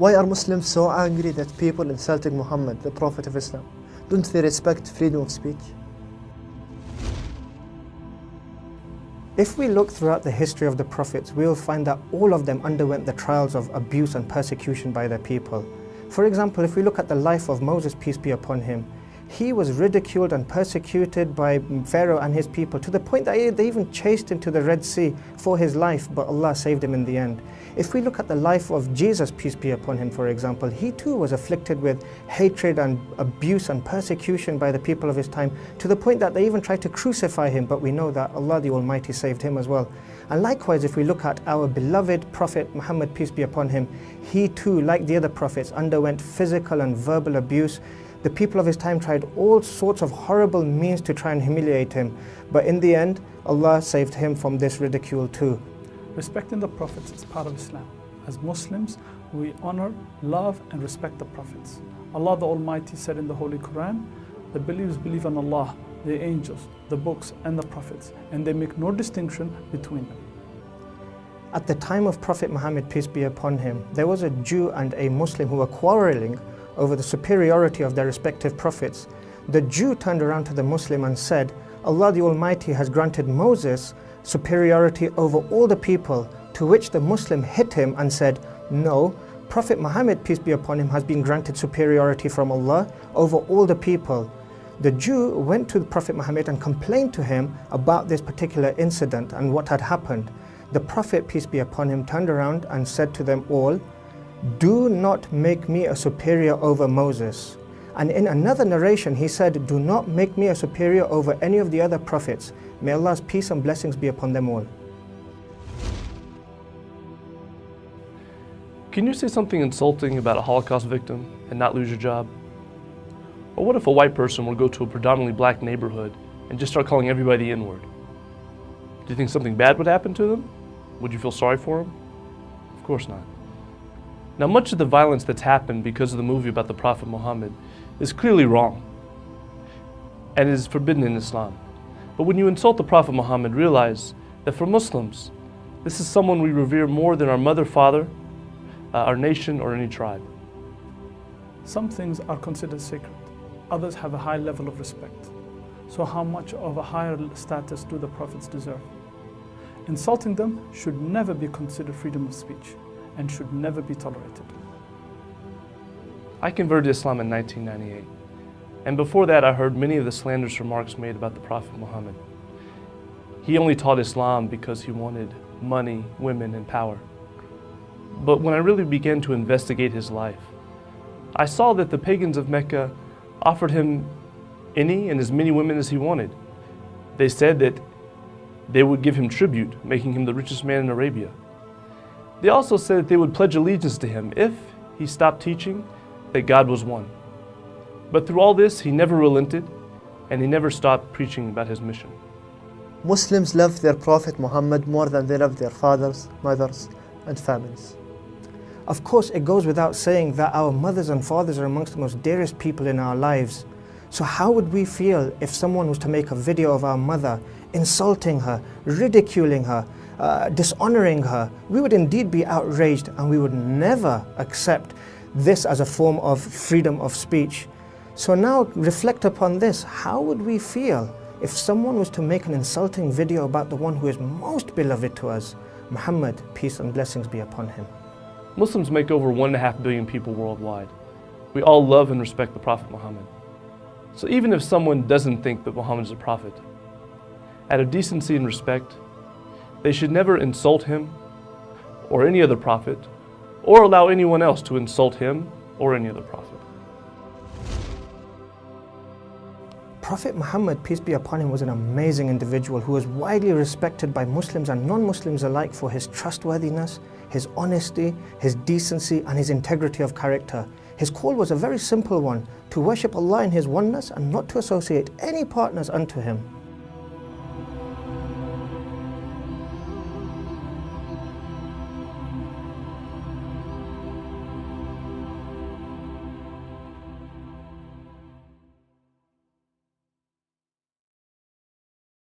Why are Muslims so angry that people insulting Muhammad, the Prophet of Islam? Don't they respect freedom of speech? If we look throughout the history of the Prophets, we will find that all of them underwent the trials of abuse and persecution by their people. For example, if we look at the life of Moses, peace be upon him, he was ridiculed and persecuted by Pharaoh and his people to the point that they even chased him to the Red Sea for his life, but Allah saved him in the end. If we look at the life of Jesus, peace be upon him, for example, he too was afflicted with hatred and abuse and persecution by the people of his time to the point that they even tried to crucify him, but we know that Allah the Almighty saved him as well. And likewise, if we look at our beloved Prophet Muhammad, peace be upon him, he too, like the other prophets, underwent physical and verbal abuse. The people of his time tried all sorts of horrible means to try and humiliate him, but in the end, Allah saved him from this ridicule too. Respecting the prophets is part of Islam. As Muslims, we honor, love and respect the prophets. Allah the Almighty said in the Holy Quran, the believers believe in Allah, the angels, the books and the prophets, and they make no distinction between them. At the time of Prophet Muhammad, peace be upon him, there was a Jew and a Muslim who were quarreling over the superiority of their respective prophets. The Jew turned around to the Muslim and said, Allah the Almighty has granted Moses superiority over all the people, to which the Muslim hit him and said, no, Prophet Muhammad, peace be upon him, has been granted superiority from Allah over all the people. The Jew went to the Prophet Muhammad and complained to him about this particular incident and what had happened. The Prophet, peace be upon him, turned around and said to them all, do not make me a superior over Moses. And in another narration he said, do not make me a superior over any of the other prophets. May Allah's peace and blessings be upon them all. Can you say something insulting about a Holocaust victim and not lose your job? Or what if a white person were to go to a predominantly black neighborhood and just start calling everybody the N-word? Do you think something bad would happen to them? Would you feel sorry for them? Of course not. Now, much of the violence that's happened because of the movie about the Prophet Muhammad is clearly wrong and is forbidden in Islam. But when you insult the Prophet Muhammad, realize that for Muslims, this is someone we revere more than our mother, father, our nation, or any tribe. Some things are considered sacred. Others have a high level of respect. So how much of a higher status do the prophets deserve? Insulting them should never be considered freedom of speech and should never be tolerated. I converted to Islam in 1998, and before that I heard many of the slanderous remarks made about the Prophet Muhammad. He only taught Islam because he wanted money, women, and power. But when I really began to investigate his life, I saw that the pagans of Mecca offered him any and as many women as he wanted. They said that they would give him tribute, making him the richest man in Arabia. They also said that they would pledge allegiance to him if he stopped teaching that God was one. But through all this, he never relented and he never stopped preaching about his mission. Muslims love their Prophet Muhammad more than they love their fathers, mothers, and families. Of course, it goes without saying that our mothers and fathers are amongst the most dearest people in our lives. So how would we feel if someone was to make a video of our mother, insulting her, ridiculing her, dishonoring her? We would indeed be outraged, and we would never accept this as a form of freedom of speech. So now reflect upon this. How would we feel if someone was to make an insulting video about the one who is most beloved to us, Muhammad, peace and blessings be upon him? Muslims make over 1.5 billion people worldwide. We all love and respect the Prophet Muhammad. So even if someone doesn't think that Muhammad is a prophet, out of decency and respect, they should never insult him or any other prophet, or allow anyone else to insult him or any other prophet. Prophet Muhammad, peace be upon him, was an amazing individual who was widely respected by Muslims and non-Muslims alike for his trustworthiness, his honesty, his decency, and his integrity of character. His call was a very simple one: to worship Allah in His oneness and not to associate any partners unto Him.